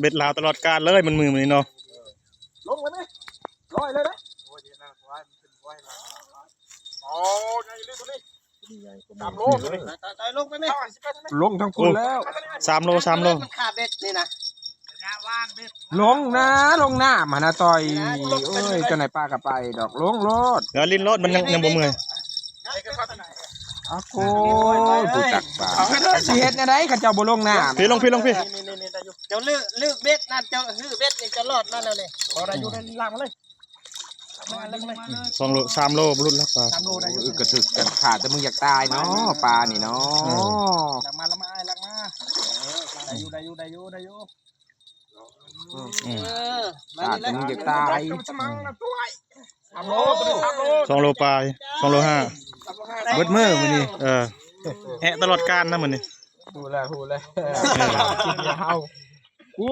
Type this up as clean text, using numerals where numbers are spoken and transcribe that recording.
เบ็ดลาวตลอดกาลเลยมันมือมันเนาะลงเลยไหมลอยเลยนะโอ้ยนี่ตัวนี้3 โลตัวนี้ตายลงไปไหมลงทั้งคุณแล้ว3 โลมันขาดเบ็ดนี่นะลงนะลงหน้ามานะต่อยเอ้ยจะไหนปลากับไปดอกลงรถเดี๋ยวลิ้นรถมันยังบ่เมื่อยอ้าวโอ้ยผู้ตักปลาสิเฮ็ดได้ข้าเจ้าบ่ลงหน้าพี่ลงพี่เจ้าลึกเบ็ดนั่นเจ้าลื้อเบ็ดนี่จะรอดนั่นแล้วนี่บ่ได้อยู่ในล่างมาเลย2 โล 3 โลบรุษแล้วปลา3 โลได้อยู่กระถึกกันขาดแต่มึงอยากตายเนาะปลานี่เนาะลักมาลักมาได้อยู่ขาดแต่มึงอยากตาย3 โล2 โลปลาย2 โล 5เบิดมื้อมื้อนี้แอะตลอดกาลนะมื้อนี้ฮู้แล้วกินยาวกู